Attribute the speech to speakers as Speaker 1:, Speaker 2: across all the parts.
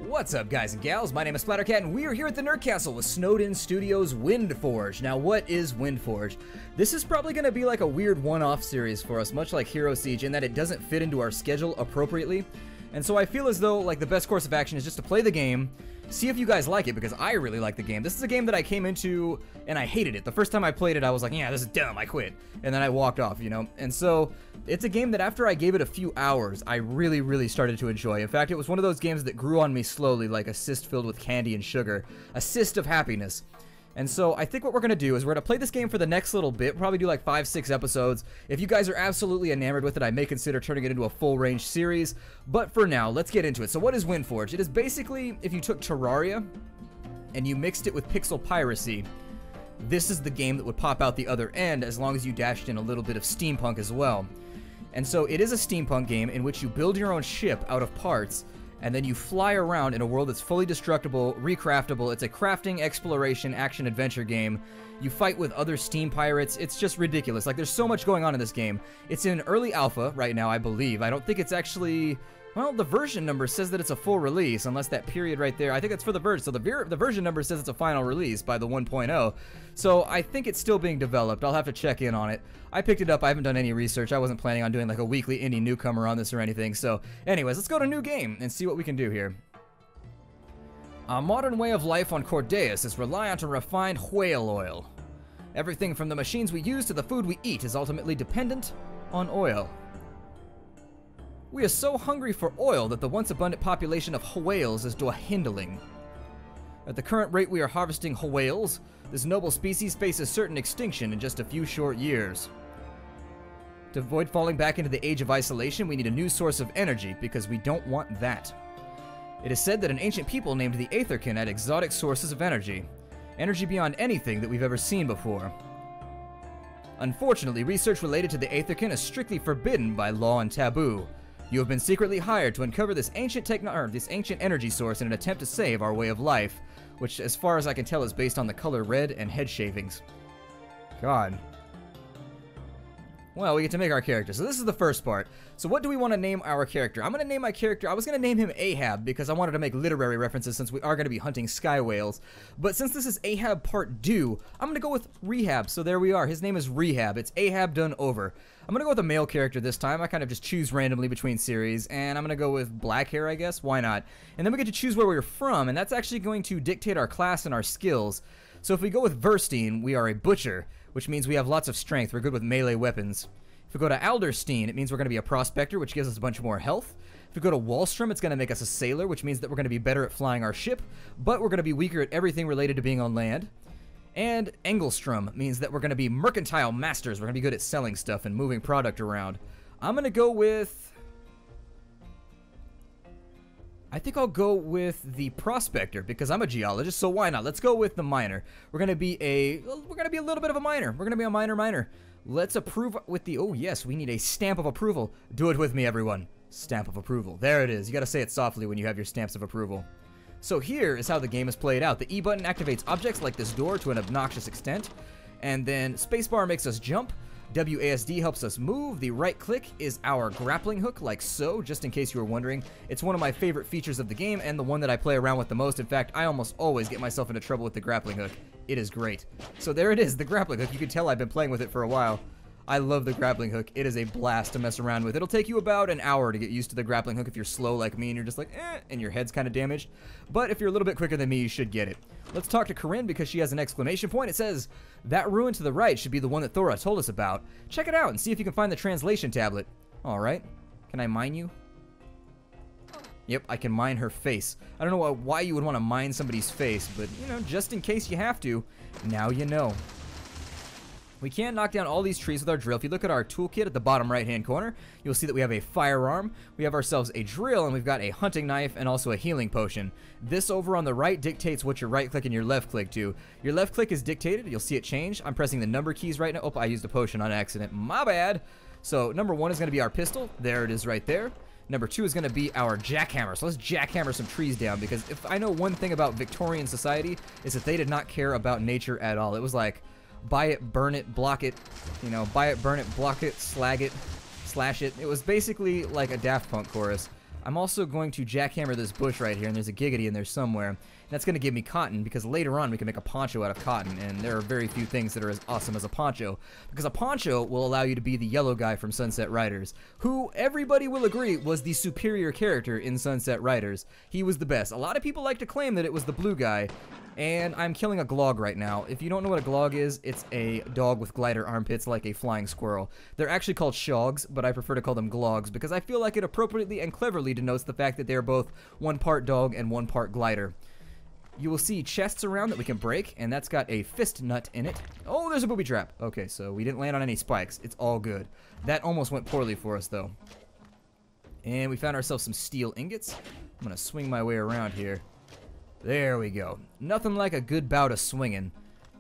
Speaker 1: What's up, guys and gals? My name is Splattercat, and we are here at the Nerd Castle with Snowden Studios' Windforged. Now, what is Windforged? This is probably going to be like a weird one-off series for us, much like Hero Siege, in that it doesn't fit into our schedule appropriately. And so I feel as though like the best course of action is just to play the game, see if you guys like it, because I really like the game. This is a game that I came into and I hated it. The first time I played it, I was like, yeah, this is dumb, I quit. And then I walked off, you know? And so it's a game that after I gave it a few hours, I really started to enjoy. In fact, it was one of those games that grew on me slowly, like a cyst filled with candy and sugar. A cyst of happiness. And so I think what we're going to do is we're going to play this game for the next little bit, probably do like 5-6 episodes. If you guys are absolutely enamored with it, I may consider turning it into a full-range series. But for now, let's get into it. So what is Windforged? It is basically if you took Terraria and you mixed it with pixel piracy, this is the game that would pop out the other end as long as you dashed in a little bit of steampunk as well. And so it is a steampunk game in which you build your own ship out of parts, and then you fly around in a world that's fully destructible, recraftable. It's a crafting, exploration, action-adventure game. You fight with other steam pirates. It's just ridiculous. Like, there's so much going on in this game. It's in early alpha right now, I believe. I don't think it's actually... Well, the version number says that it's a full release, unless that period right there... I think it's for the version. So the version number says it's a final release by the 1.0. So I think it's still being developed. I'll have to check in on it. I picked it up. I haven't done any research. I wasn't planning on doing like a weekly indie newcomer on this or anything. So anyways, let's go to new game and see what we can do here. Our modern way of life on Cordeus is reliant on refined whale oil. Everything from the machines we use to the food we eat is ultimately dependent on oil. We are so hungry for oil that the once abundant population of whales is dwindling. At the current rate we are harvesting whales, this noble species faces certain extinction in just a few short years. To avoid falling back into the age of isolation, we need a new source of energy, because we don't want that. It is said that an ancient people named the Aetherkin had exotic sources of energy. Energy beyond anything that we've ever seen before. Unfortunately, research related to the Aetherkin is strictly forbidden by law and taboo. You have been secretly hired to uncover this ancient energy source in an attempt to save our way of life, which, as far as I can tell, is based on the color red and head shavings. God. Well, we get to make our character. So this is the first part. So what do we want to name our character? I'm going to name my character... I was going to name him Ahab because I wanted to make literary references since we are going to be hunting sky whales. But since this is Ahab Part 2, I'm going to go with Rehab. So there we are. His name is Rehab. It's Ahab done over. I'm going to go with a male character this time. I kind of just choose randomly between series. And I'm going to go with black hair, I guess. Why not? And then we get to choose where we're from. And that's actually going to dictate our class and our skills. So if we go with Verstein, we are a butcher, which means we have lots of strength. We're good with melee weapons. If we go to Alderstein, it means we're going to be a prospector, which gives us a bunch more health. If we go to Wallstrom, it's going to make us a sailor, which means that we're going to be better at flying our ship, but we're going to be weaker at everything related to being on land. And Engelstrom means that we're going to be mercantile masters. We're going to be good at selling stuff and moving product around. I'm going to go with... I think I'll go with the prospector because I'm a geologist, so why not? Let's go with the miner. We're going to be a little bit of a miner. We're going to be a miner. Let's approve with the... Oh, yes, we need a stamp of approval. Do it with me, everyone. Stamp of approval. There it is. You got to say it softly when you have your stamps of approval. So here is how the game is played out. The E button activates objects like this door to an obnoxious extent. And then spacebar makes us jump. WASD helps us move. The right click is our grappling hook, like so, just in case you were wondering. It's one of my favorite features of the game and the one that I play around with the most. In fact, I almost always get myself into trouble with the grappling hook. It is great. So there it is, the grappling hook. You can tell I've been playing with it for a while. I love the grappling hook. It is a blast to mess around with. It'll take you about an hour to get used to the grappling hook if you're slow like me and you're just like, and your head's kind of damaged. But if you're a little bit quicker than me, you should get it. Let's talk to Corinne because she has an exclamation point. It says, that ruin to the right should be the one that Thora told us about. Check it out and see if you can find the translation tablet. Alright. Can I mine you? Yep, I can mine her face. I don't know why you would want to mine somebody's face, but, you know, just in case you have to, now you know. We can't knock down all these trees with our drill. If you look at our toolkit at the bottom right-hand corner, you'll see that we have a firearm, we have ourselves a drill, and we've got a hunting knife and also a healing potion. This over on the right dictates what your right click and your left click do. Your left click is dictated. You'll see it change. I'm pressing the number keys right now. Oh, I used a potion on accident. My bad. So number 1 is going to be our pistol. There it is right there. Number 2 is going to be our jackhammer. So let's jackhammer some trees down, because if I know one thing about Victorian society, is that they did not care about nature at all. It was like, buy it, burn it, block it, you know, buy it, burn it, block it, slag it, slash it. It was basically like a Daft Punk chorus. I'm also going to jackhammer this bush right here, and there's a giggity in there somewhere. And that's going to give me cotton, because later on we can make a poncho out of cotton, and there are very few things that are as awesome as a poncho. Because a poncho will allow you to be the yellow guy from Sunset Riders, who everybody will agree was the superior character in Sunset Riders. He was the best. A lot of people like to claim that it was the blue guy, and I'm killing a glog right now. If you don't know what a glog is, it's a dog with glider armpits like a flying squirrel. They're actually called shogs, but I prefer to call them glogs because I feel like it appropriately and cleverly denotes the fact that they're both one part dog and one part glider. You will see chests around that we can break, and that's got a fist nut in it. Oh, there's a booby trap. Okay, so we didn't land on any spikes. It's all good. That almost went poorly for us, though. And we found ourselves some steel ingots. I'm going to swing my way around here. There we go. Nothing like a good bout of swinging.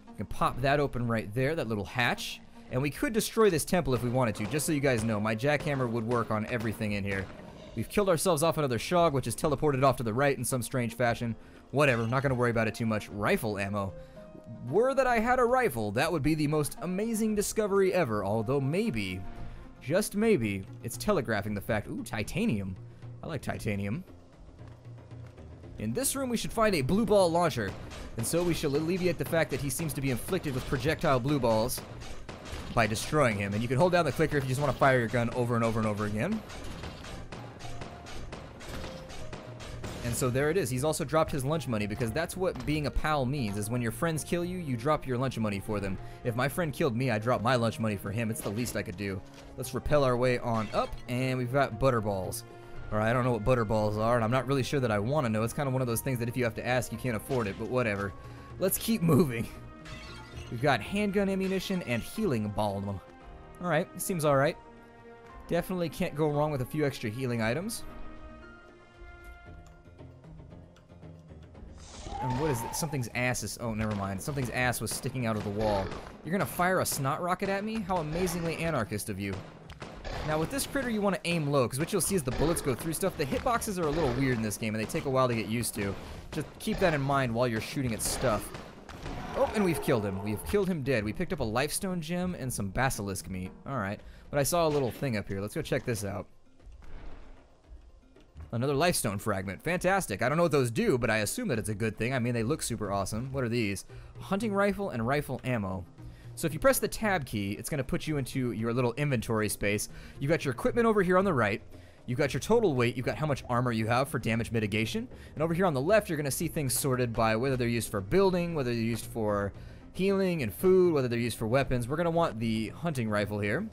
Speaker 1: We can pop that open right there, that little hatch. And we could destroy this temple if we wanted to, just so you guys know. My jackhammer would work on everything in here. We've killed ourselves off another shog, which is teleported off to the right in some strange fashion. Whatever, not going to worry about it too much. Rifle ammo. Were that I had a rifle, that would be the most amazing discovery ever. Although maybe, just maybe, it's telegraphing the fact. Ooh, titanium. I like titanium. In this room, we should find a blue ball launcher, and so we shall alleviate the fact that he seems to be inflicted with projectile blue balls by destroying him. And you can hold down the clicker if you just want to fire your gun over and over and over again. And so there it is. He's also dropped his lunch money, because that's what being a pal means, is when your friends kill you, you drop your lunch money for them. If my friend killed me, I drop my lunch money for him. It's the least I could do. Let's rappel our way on up, and we've got butterballs. Alright, I don't know what butterballs are, and I'm not really sure that I want to know. It's kind of one of those things that if you have to ask, you can't afford it, but whatever. Let's keep moving. We've got handgun ammunition and healing balm. Alright, seems alright. Definitely can't go wrong with a few extra healing items. And what is it? Something's ass is... Oh, never mind. Something's ass was sticking out of the wall. You're gonna fire a snot rocket at me? How amazingly anarchist of you. Now, with this critter, you want to aim low, because what you'll see is the bullets go through stuff. The hitboxes are a little weird in this game, and they take a while to get used to. Just keep that in mind while you're shooting at stuff. Oh, and we've killed him. We've killed him dead. We picked up a lifestone gem and some basilisk meat. Alright. But I saw a little thing up here. Let's go check this out. Another lifestone fragment. Fantastic. I don't know what those do, but I assume that it's a good thing. I mean, they look super awesome. What are these? Hunting rifle and rifle ammo. So if you press the tab key, it's going to put you into your little inventory space. You've got your equipment over here on the right. You've got your total weight. You've got how much armor you have for damage mitigation. And over here on the left, you're going to see things sorted by whether they're used for building, whether they're used for healing and food, whether they're used for weapons. We're going to want the hunting rifle here.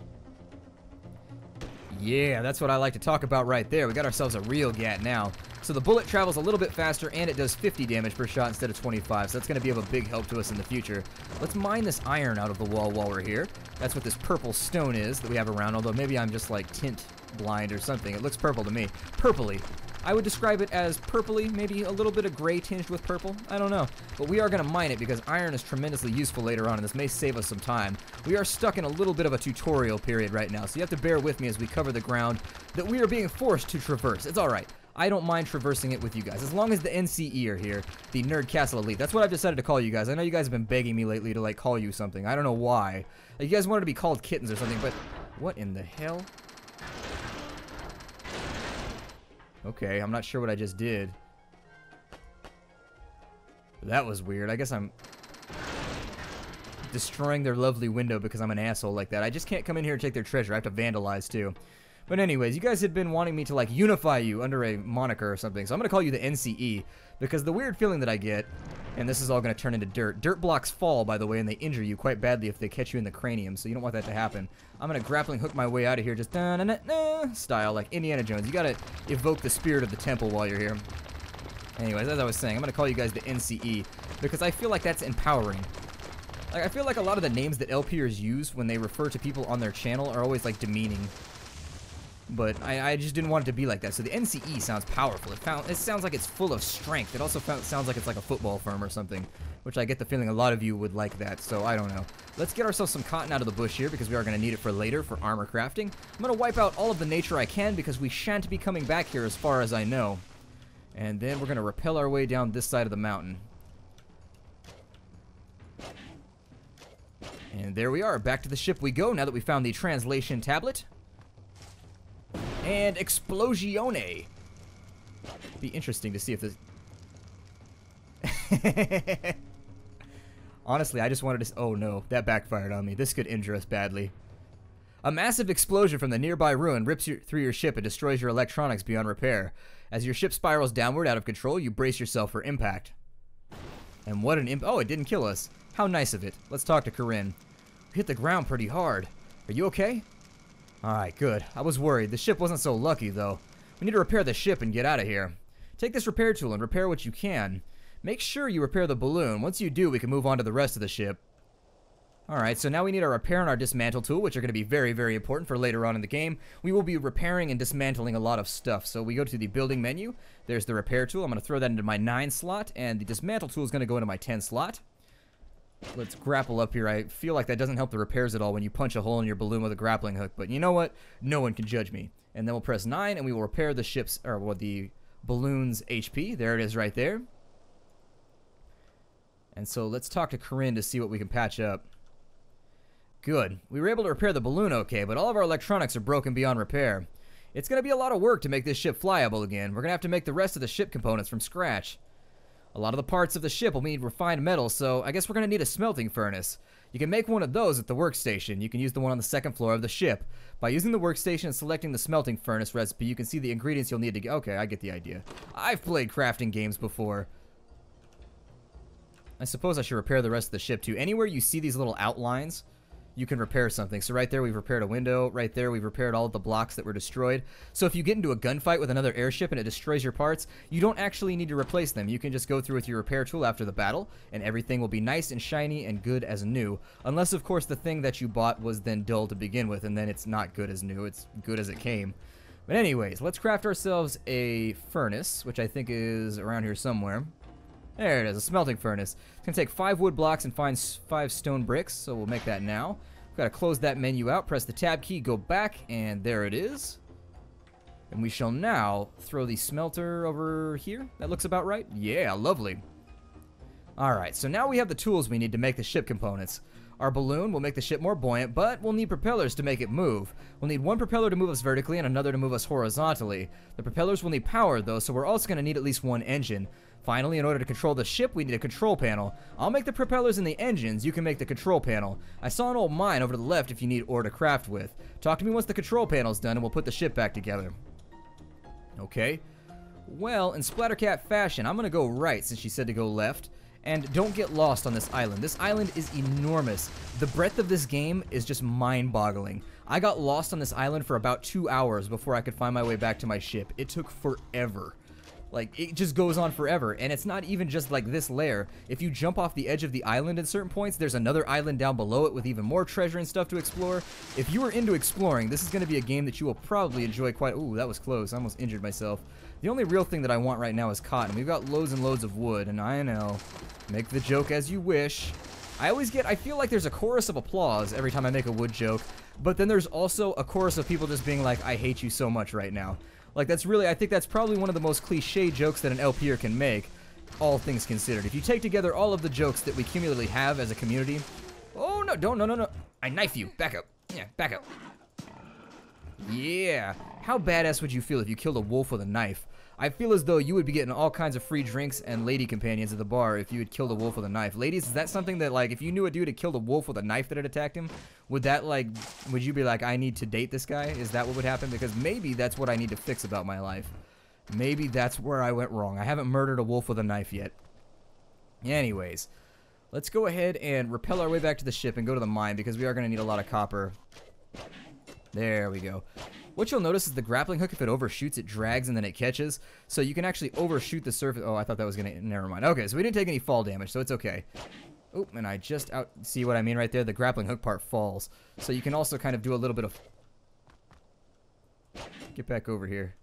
Speaker 1: Yeah, that's what I like to talk about right there. We got ourselves a real gat now. So the bullet travels a little bit faster, and it does 50 damage per shot instead of 25, so that's going to be of a big help to us in the future. Let's mine this iron out of the wall while we're here. That's what this purple stone is that we have around, although maybe I'm just like tint blind or something. It looks purple to me. Purpley. I would describe it as purpley, maybe a little bit of gray tinged with purple. I don't know. But we are going to mine it because iron is tremendously useful later on, and this may save us some time. We are stuck in a little bit of a tutorial period right now, so you have to bear with me as we cover the ground that we are being forced to traverse. It's alright. I don't mind traversing it with you guys, as long as the NCE are here, the Nerd Castle Elite. That's what I've decided to call you guys. I know you guys have been begging me lately to, like, call you something. I don't know why. Like, you guys wanted to be called kittens or something, but what in the hell? Okay, I'm not sure what I just did. That was weird. I guess I'm destroying their lovely window because I'm an asshole like that. I just can't come in here and take their treasure. I have to vandalize, too. But anyways, you guys had been wanting me to, like, unify you under a moniker or something, so I'm going to call you the NCE, because the weird feeling that I get, and this is all going to turn into dirt. Dirt blocks fall, by the way, and they injure you quite badly if they catch you in the cranium, so you don't want that to happen. I'm going to grappling hook my way out of here, just da-na-na-na style, like Indiana Jones. You got to evoke the spirit of the temple while you're here. Anyways, as I was saying, I'm going to call you guys the NCE, because I feel like that's empowering. Like, I feel like a lot of the names that LPers use when they refer to people on their channel are always, like, demeaning. But I just didn't want it to be like that. So the NCE sounds powerful. It sounds like it's full of strength. It also sounds like it's like a football firm or something, which I get the feeling a lot of you would like that. So I don't know. Let's get ourselves some cotton out of the bush here because we are going to need it for later for armor crafting. I'm going to wipe out all of the nature I can because we shan't be coming back here as far as I know. And then we're going to rappel our way down this side of the mountain. And there we are. Back to the ship we go now that we found the translation tablet. And Explosione. Be interesting to see if this... Honestly, I just wanted to... Oh no, that backfired on me. This could injure us badly. A massive explosion from the nearby ruin rips through your ship and destroys your electronics beyond repair. As your ship spirals downward out of control, you brace yourself for impact. And what an oh, it didn't kill us. How nice of it. Let's talk to Corinne. We hit the ground pretty hard. Are you okay? Alright, good. I was worried. The ship wasn't so lucky, though. We need to repair the ship and get out of here. Take this repair tool and repair what you can. Make sure you repair the balloon. Once you do, we can move on to the rest of the ship. Alright, so now we need our repair and our dismantle tool, which are going to be very, very important for later on in the game. We will be repairing and dismantling a lot of stuff. So we go to the building menu. There's the repair tool. I'm going to throw that into my 9 slot, and the dismantle tool is going to go into my 10 slot. Let's grapple up here. I feel like that doesn't help the repairs at all when you punch a hole in your balloon with a grappling hook, but you know what? No one can judge me. And then we'll press 9, and we will repair the ship's, or well, the balloon's HP. There it is right there. And so let's talk to Corinne to see what we can patch up. Good. We were able to repair the balloon okay, but all of our electronics are broken beyond repair. It's going to be a lot of work to make this ship flyable again. We're going to have to make the rest of the ship components from scratch. A lot of the parts of the ship will need refined metal, so I guess we're going to need a smelting furnace. You can make one of those at the workstation. You can use the one on the second floor of the ship. By using the workstation and selecting the smelting furnace recipe, you can see the ingredients you'll need to get. Okay, I get the idea. I've played crafting games before. I suppose I should repair the rest of the ship too. Anywhere you see these little outlines, you can repair something. So right there we've repaired a window. Right there we've repaired all of the blocks that were destroyed. So if you get into a gunfight with another airship and it destroys your parts, you don't actually need to replace them. You can just go through with your repair tool after the battle, and everything will be nice and shiny and good as new. Unless, of course, the thing that you bought was then dull to begin with, and then it's not good as new. It's good as it came. But anyways, let's craft ourselves a furnace, which I think is around here somewhere. There it is, a smelting furnace. It's going to take 5 wood blocks and find 5 stone bricks, so we'll make that now. We've got to close that menu out, press the tab key, go back, and there it is. And we shall now throw the smelter over here. That looks about right. Yeah, lovely. Alright, so now we have the tools we need to make the ship components. Our balloon will make the ship more buoyant, but we'll need propellers to make it move. We'll need one propeller to move us vertically and another to move us horizontally. The propellers will need power, though, so we're also going to need at least one engine. Finally, in order to control the ship, we need a control panel. I'll make the propellers and the engines, you can make the control panel. I saw an old mine over to the left if you need ore to craft with. Talk to me once the control panel's done and we'll put the ship back together. Okay. Well, in Splattercat fashion, I'm going to go right since she said to go left. And don't get lost on this island. This island is enormous. The breadth of this game is just mind-boggling. I got lost on this island for about 2 hours before I could find my way back to my ship. It took forever. Like, it just goes on forever, and it's not even just like this layer. If you jump off the edge of the island at certain points, there's another island down below it with even more treasure and stuff to explore. If you are into exploring, this is going to be a game that you will probably enjoy quite... Ooh, that was close. I almost injured myself. The only real thing that I want right now is cotton. We've got loads and loads of wood, and I know. Make the joke as you wish. I feel like there's a chorus of applause every time I make a wood joke, but then there's also a chorus of people just being like, I hate you so much right now. Like, that's really, I think that's probably one of the most cliche jokes that an LPer can make, all things considered. If you take together all of the jokes that we cumulatively have as a community... Oh, no, don't, no. I knife you. Back up. Yeah, back up. Yeah. How badass would you feel if you killed a wolf with a knife? I feel as though you would be getting all kinds of free drinks and lady companions at the bar if you had killed a wolf with a knife. Ladies, is that something that, like, if you knew a dude had killed a wolf with a knife that had attacked him, would that, like, would you be like, I need to date this guy? Is that what would happen? Because maybe that's what I need to fix about my life. Maybe that's where I went wrong. I haven't murdered a wolf with a knife yet. Anyways, let's go ahead and rappel our way back to the ship and go to the mine because we are going to need a lot of copper. There we go. What you'll notice is the grappling hook, if it overshoots, it drags and then it catches. So you can actually overshoot the surface. Oh, I thought that was going to... Never mind. Okay, so we didn't take any fall damage, so it's okay. Oh, and I just out... See what I mean right there? The grappling hook part falls. So you can also kind of do a little bit of... Get back over here.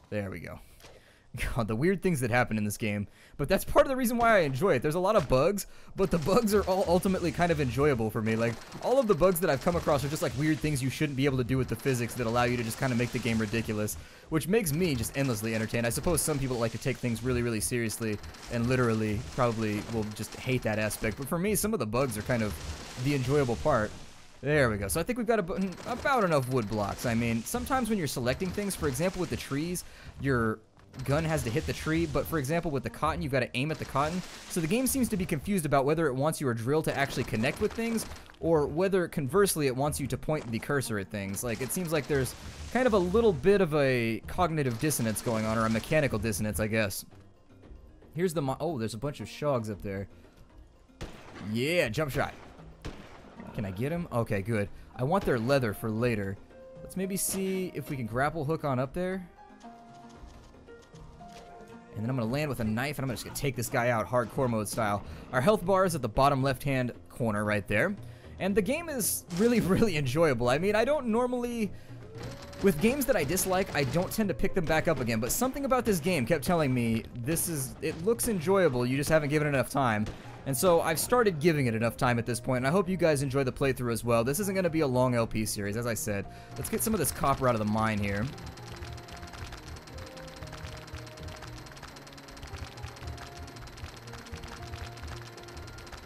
Speaker 1: There we go. God, the weird things that happen in this game. But that's part of the reason why I enjoy it. There's a lot of bugs, but the bugs are all ultimately kind of enjoyable for me. Like, all of the bugs that I've come across are just like weird things you shouldn't be able to do with the physics that allow you to just kind of make the game ridiculous, which makes me just endlessly entertained. I suppose some people like to take things really, really seriously and literally probably will just hate that aspect. But for me, some of the bugs are kind of the enjoyable part. There we go. So I think we've got about enough wood blocks. I mean, sometimes when you're selecting things, for example with the trees, your gun has to hit the tree, but for example with the cotton, you've got to aim at the cotton. So the game seems to be confused about whether it wants your drill to actually connect with things, or whether conversely it wants you to point the cursor at things. Like, it seems like there's kind of a little bit of a cognitive dissonance going on, or a mechanical dissonance, I guess. Here's the oh, there's a bunch of shogs up there. Yeah, jump shot. Can I get him? Okay, good. I want their leather for later. Let's maybe see if we can grapple hook on up there. And then I'm going to land with a knife, and I'm just going to take this guy out hardcore mode style. Our health bar is at the bottom left-hand corner right there. And the game is really, really enjoyable. I mean, I don't normally... With games that I dislike, I don't tend to pick them back up again. But something about this game kept telling me, it looks enjoyable, you just haven't given it enough time. And so I've started giving it enough time at this point, and I hope you guys enjoy the playthrough as well. This isn't going to be a long LP series, as I said. Let's get some of this copper out of the mine here.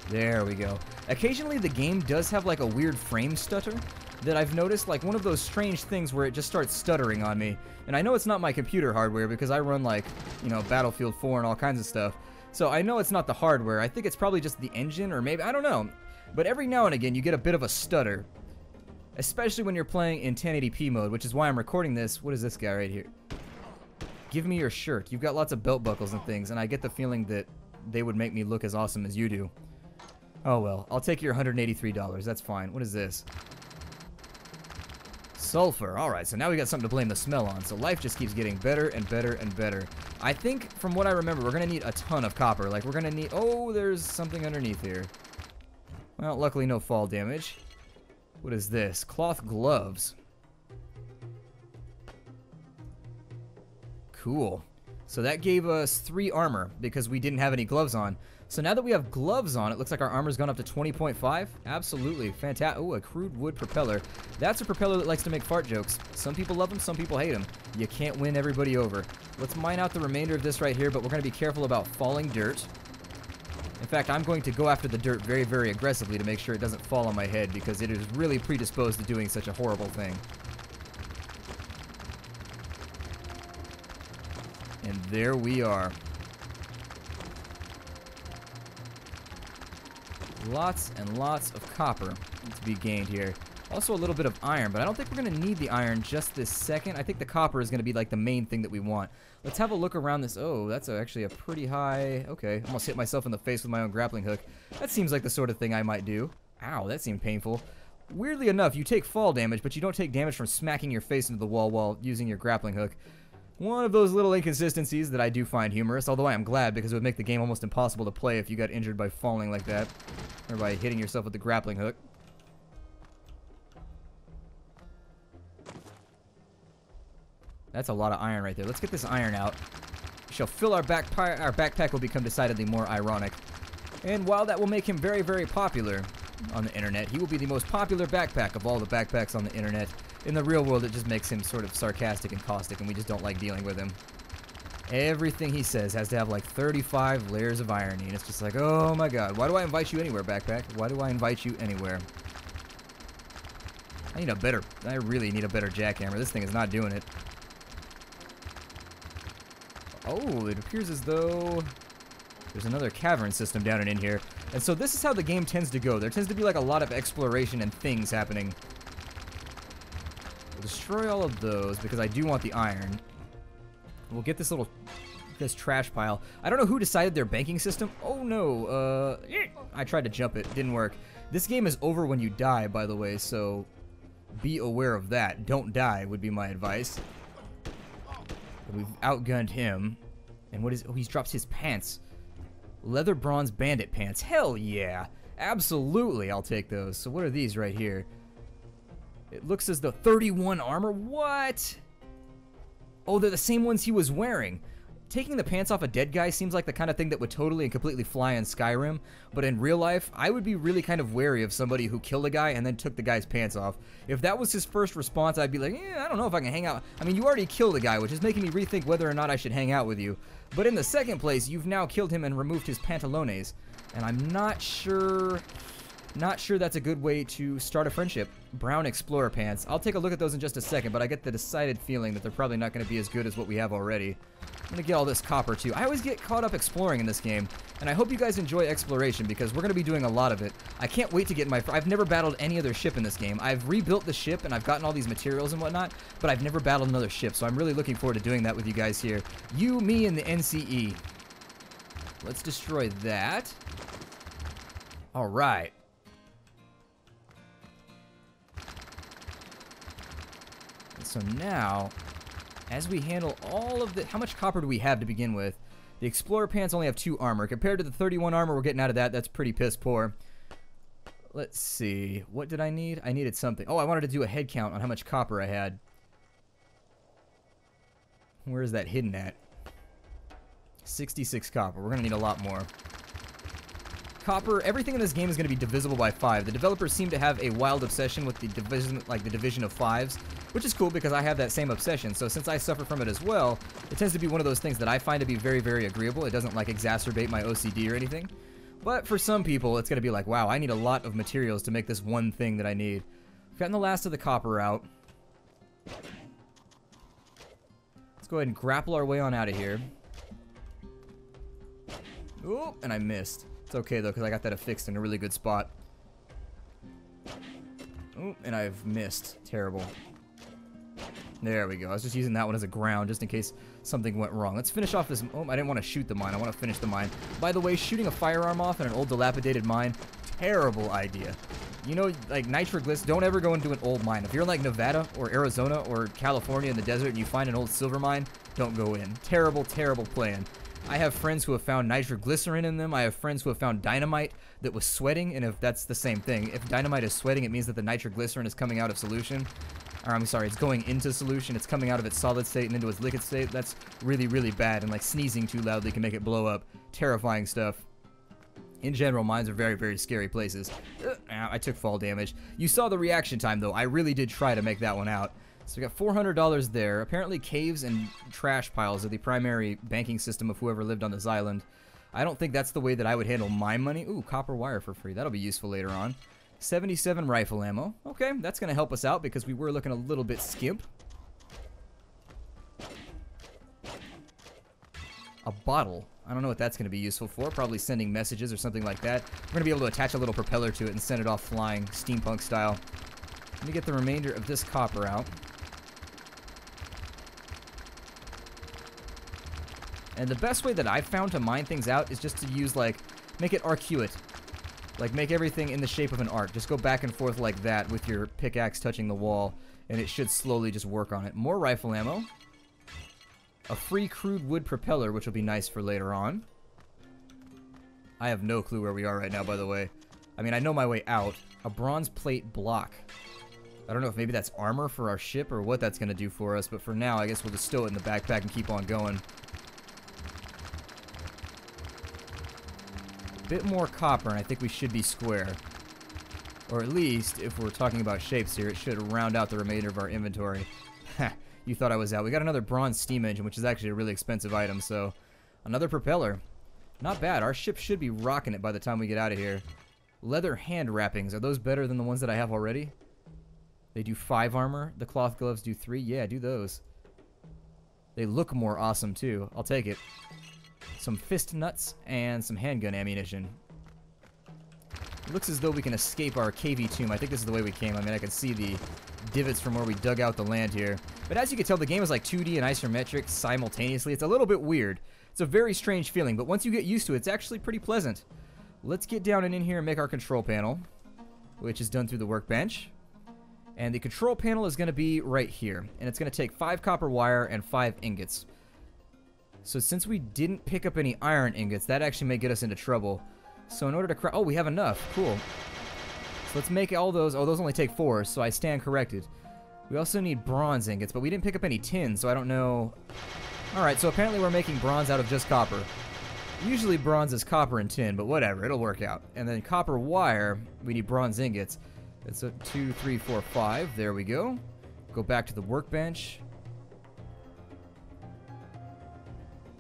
Speaker 1: There we go. Occasionally the game does have like a weird frame stutter that I've noticed, like one of those strange things where it just starts stuttering on me. And I know it's not my computer hardware because I run like, you know, Battlefield 4 and all kinds of stuff. So I know it's not the hardware. I think it's probably just the engine, or maybe, I don't know. But every now and again you get a bit of a stutter. Especially when you're playing in 1080p mode, which is why I'm recording this. What is this guy right here? Give me your shirt. You've got lots of belt buckles and things, and I get the feeling that they would make me look as awesome as you do. Oh well, I'll take your $183. That's fine. What is this? Sulfur. Alright, so now we got something to blame the smell on. So life just keeps getting better and better and better. I think, from what I remember, we're going to need a ton of copper. Like, we're going to need... Oh, there's something underneath here. Well, luckily no fall damage. What is this? Cloth gloves. Cool. So that gave us 3 armor, because we didn't have any gloves on. So now that we have gloves on, it looks like our armor's gone up to 20.5. Absolutely. Fantastic. Ooh, a crude wood propeller. That's a propeller that likes to make fart jokes. Some people love them, some people hate them. You can't win everybody over. Let's mine out the remainder of this right here, but we're going to be careful about falling dirt. In fact, I'm going to go after the dirt very, very aggressively to make sure it doesn't fall on my head, because it is really predisposed to doing such a horrible thing. And there we are. Lots and lots of copper to be gained here. Also a little bit of iron, but I don't think we're going to need the iron just this second. I think the copper is going to be like the main thing that we want. Let's have a look around this. Oh, that's actually a pretty high... Okay, almost hit myself in the face with my own grappling hook. That seems like the sort of thing I might do. Ow, that seemed painful. Weirdly enough, you take fall damage, but you don't take damage from smacking your face into the wall while using your grappling hook. One of those little inconsistencies that I do find humorous, although I am glad because it would make the game almost impossible to play if you got injured by falling like that, or by hitting yourself with the grappling hook. That's a lot of iron right there. Let's get this iron out. We shall fill our backpack. Our backpack will become decidedly more ironic. And while that will make him very, very popular on the internet, he will be the most popular backpack of all the backpacks on the internet. In the real world, it just makes him sort of sarcastic and caustic, and we just don't like dealing with him. Everything he says has to have like 35 layers of irony, and it's just like, oh my god, why do I invite you anywhere, backpack? Why do I invite you anywhere? I really need a better jackhammer. This thing is not doing it. Oh, it appears as though there's another cavern system down and in here. And so this is how the game tends to go. There tends to be like a lot of exploration and things happening. We'll destroy all of those because I do want the iron. We'll get this trash pile. I don't know who decided their banking system. Oh no, I tried to jump it. Didn't work. This game is over when you die, by the way, so be aware of that. Don't die would be my advice. We've outgunned him. And what is... Oh, he's dropped his pants. Leather bronze bandit pants. Hell yeah. Absolutely, I'll take those. So what are these right here? It looks as though 31 armor. What? Oh, they're the same ones he was wearing. Taking the pants off a dead guy seems like the kind of thing that would totally and completely fly in Skyrim, but in real life, I would be really kind of wary of somebody who killed a guy and then took the guy's pants off. If that was his first response, I'd be like, I don't know if I can hang out. I mean, you already killed a guy, which is making me rethink whether or not I should hang out with you. But in the second place, you've now killed him and removed his pantalones, and I'm not sure Not sure that's a good way to start a friendship. Brown Explorer pants. I'll take a look at those in just a second, but I get the decided feeling that they're probably not going to be as good as what we have already. I'm going to get all this copper too. I always get caught up exploring in this game, and I hope you guys enjoy exploration because we're going to be doing a lot of it. I can't wait to get in my... I've never battled any other ship in this game. I've rebuilt the ship, and I've gotten all these materials and whatnot, but I've never battled another ship, so I'm really looking forward to doing that with you guys here. You, me, and the NCE. Let's destroy that. All right. So now, as we handle all of the... How much copper do we have to begin with? The Explorer pants only have 2 armor. Compared to the 31 armor we're getting out of that, that's pretty piss poor. Let's see. What did I need? I needed something. Oh, I wanted to do a head count on how much copper I had. Where is that hidden at? 66 copper. We're going to need a lot more. Copper, everything in this game is going to be divisible by 5. The developers seem to have a wild obsession with the division, like the division of 5s, which is cool because I have that same obsession. So since I suffer from it as well, it tends to be one of those things that I find to be very, very agreeable. It doesn't like exacerbate my OCD or anything. But for some people, it's going to be like, wow, I need a lot of materials to make this one thing that I need. We've gotten the last of the copper out. Let's go ahead and grapple our way on out of here. Ooh, and I missed. It's okay, though, because I got that affixed in a really good spot. Oh, and I've missed. Terrible. There we go. I was just using that one as a ground, just in case something went wrong. Let's finish off this... Oh, I didn't want to shoot the mine. I want to finish the mine. By the way, shooting a firearm off in an old, dilapidated mine, terrible idea. You know, like, nitroglyphs, don't ever go into an old mine. If you're in, like, Nevada or Arizona or California in the desert and you find an old silver mine, don't go in. Terrible, terrible plan. I have friends who have found nitroglycerin in them. I have friends who have found dynamite that was sweating, and if that's the same thing, if dynamite is sweating, it means that the nitroglycerin is coming out of solution. Or, I'm sorry, it's going into solution. It's coming out of its solid state and into its liquid state. That's really, really bad, and like sneezing too loudly can make it blow up. Terrifying stuff. In general, mines are very, very scary places. I took fall damage. You saw the reaction time, though. I really did try to make that one out. So we got $400 there. Apparently caves and trash piles are the primary banking system of whoever lived on this island. I don't think that's the way that I would handle my money. Ooh, copper wire for free. That'll be useful later on. 77 rifle ammo. Okay, that's going to help us out because we were looking a little bit skimp. A bottle. I don't know what that's going to be useful for. Probably sending messages or something like that. We're going to be able to attach a little propeller to it and send it off flying, steampunk style. Let me get the remainder of this copper out. And the best way that I've found to mine things out is just to use, like, make it arcuate. Like, make everything in the shape of an arc. Just go back and forth like that with your pickaxe touching the wall, and it should slowly just work on it. More rifle ammo. A free crude wood propeller, which will be nice for later on. I have no clue where we are right now, by the way. I mean, I know my way out. A bronze plate block. I don't know if maybe that's armor for our ship or what that's going to do for us, but for now, I guess we'll just stow it in the backpack and keep on going. Bit more copper, and I think we should be square. Or at least, if we're talking about shapes here, it should round out the remainder of our inventory. Ha, you thought I was out. We got another bronze steam engine, which is actually a really expensive item, so... Another propeller. Not bad. Our ship should be rocking it by the time we get out of here. Leather hand wrappings. Are those better than the ones that I have already? They do 5 armor. The cloth gloves do 3. Yeah, do those. They look more awesome, too. I'll take it. Some fist nuts and some handgun ammunition. It looks as though we can escape our cavey tomb. I think this is the way we came. I mean, I can see the divots from where we dug out the land here. But as you can tell, the game is like 2D and isometric simultaneously. It's a little bit weird. It's a very strange feeling, but once you get used to it, it's actually pretty pleasant. Let's get down and in here and make our control panel, which is done through the workbench. And the control panel is going to be right here. And it's going to take 5 copper wire and 5 ingots. So since we didn't pick up any iron ingots, that actually may get us into trouble. So in order to oh, we have enough. Cool. So let's make all those. Oh, those only take 4, so I stand corrected. We also need bronze ingots, but we didn't pick up any tin, so I don't know. Alright, so apparently we're making bronze out of just copper. Usually bronze is copper and tin, but whatever, it'll work out. And then copper wire, we need bronze ingots. It's a 2, 3, 4, 5. There we go. Go back to the workbench.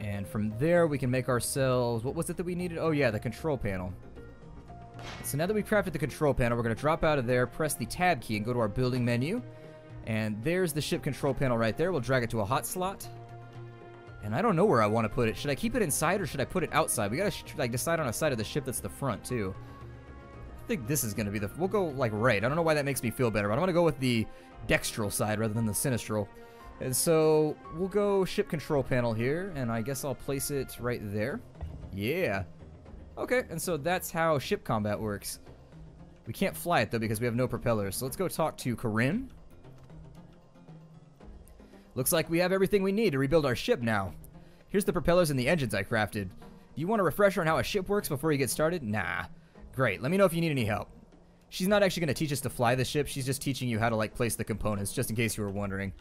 Speaker 1: And from there, we can make ourselves... What was it that we needed? Oh, yeah, the control panel. So now that we've crafted the control panel, we're going to drop out of there, press the tab key, and go to our building menu. And there's the ship control panel right there. We'll drag it to a hot slot. And I don't know where I want to put it. Should I keep it inside or should I put it outside? We got to like decide on a side of the ship that's the front too. I think this is going to be the... We'll go like right. I don't know why that makes me feel better, but I'm going to go with the dextral side rather than the sinistral. And so we'll go ship control panel here, and I guess I'll place it right there. Yeah. Okay, and so that's how ship combat works. We can't fly it though because we have no propellers. So let's go talk to Corinne. Looks like we have everything we need to rebuild our ship now. Here's the propellers and the engines I crafted. Do you want a refresher on how a ship works before you get started? Nah. Great, let me know if you need any help. She's not actually going to teach us to fly the ship, she's just teaching you how to like place the components, just in case you were wondering.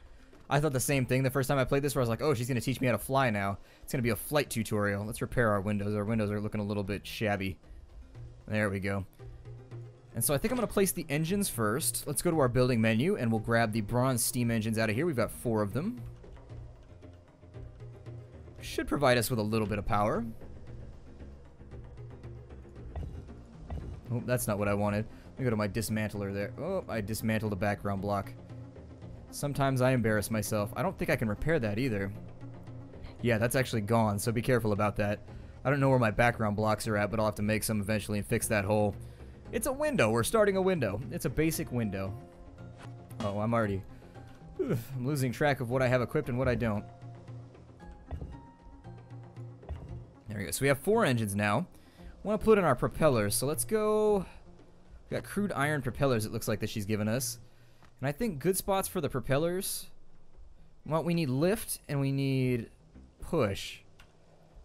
Speaker 1: I thought the same thing the first time I played this, where I was like, oh, she's going to teach me how to fly now. It's going to be a flight tutorial. Let's repair our windows. Our windows are looking a little bit shabby. There we go. And so I think I'm going to place the engines first. Let's go to our building menu, and we'll grab the bronze steam engines out of here. We've got 4 of them. Should provide us with a little bit of power. Oh, that's not what I wanted. Let me go to my dismantler there. Oh, I dismantled a background block. Sometimes I embarrass myself. I don't think I can repair that either. Yeah, that's actually gone, so be careful about that. I don't know where my background blocks are at, but I'll have to make some eventually and fix that hole. It's a window. We're starting a window. It's a basic window. Oh, I'm already... I'm losing track of what I have equipped and what I don't. There we go. So we have 4 engines now. I want to put in our propellers, so let's go... We got crude iron propellers, it looks like, that she's given us. And I think good spots for the propellers... Well, we need lift and we need push.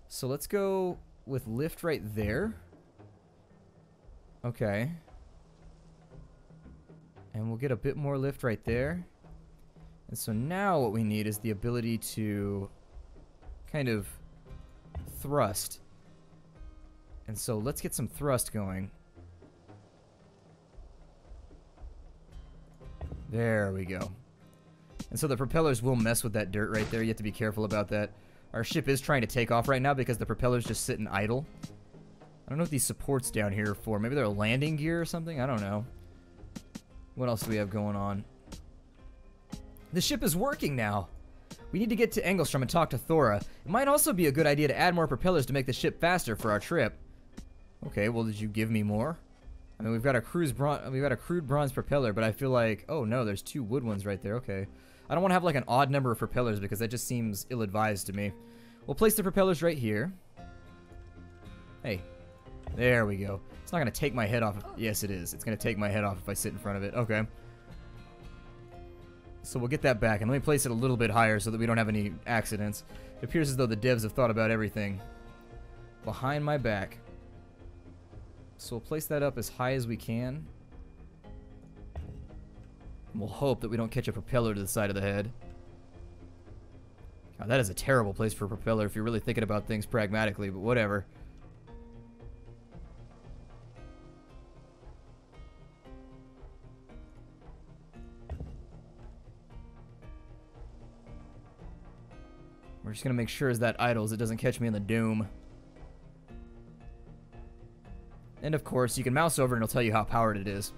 Speaker 1: So let's go with lift right there. Okay. And we'll get a bit more lift right there. And so now what we need is the ability to kind of thrust. And so let's get some thrust going. There we go. And so the propellers will mess with that dirt right there. You have to be careful about that. Our ship is trying to take off right now because the propellers just sitting idle. I don't know what these supports down here are for. Maybe they're a landing gear or something? I don't know. What else do we have going on? The ship is working now. We need to get to Engelstrom and talk to Thora. It might also be a good idea to add more propellers to make the ship faster for our trip. Okay, well, did you give me more? I mean, we've got a crude bronze propeller, but I feel like... Oh, no, there's 2 wood ones right there. Okay. I don't want to have, like, an odd number of propellers because that just seems ill-advised to me. We'll place the propellers right here. Hey. There we go. It's not going to take my head off. Yes, it is. It's going to take my head off if I sit in front of it. Okay. So we'll get that back, and let me place it a little bit higher so that we don't have any accidents. It appears as though the devs have thought about everything. Behind my back. So we'll place that up as high as we can. And we'll hope that we don't catch a propeller to the side of the head. God, that is a terrible place for a propeller if you're really thinking about things pragmatically, but whatever. We're just going to make sure as that idles, it doesn't catch me in the doom. And of course, you can mouse over and it'll tell you how powered it is.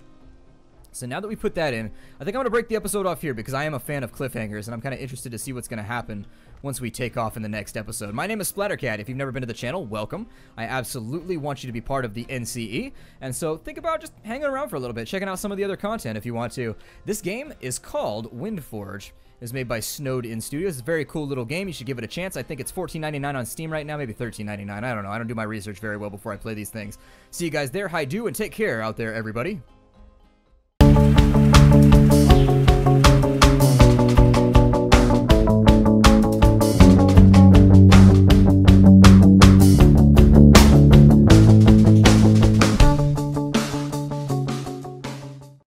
Speaker 1: So now that we put that in, I think I'm going to break the episode off here because I am a fan of cliffhangers and I'm kind of interested to see what's going to happen once we take off in the next episode. My name is Splattercat. If you've never been to the channel, welcome. I absolutely want you to be part of the NCE. And so think about just hanging around for a little bit, checking out some of the other content if you want to. This game is called Windforge. It's made by Snowed In Studios. It's a very cool little game. You should give it a chance. I think it's $14.99 on Steam right now, maybe $13.99. I don't know. I don't do my research very well before I play these things. See you guys there. Hi-do, and take care out there, everybody.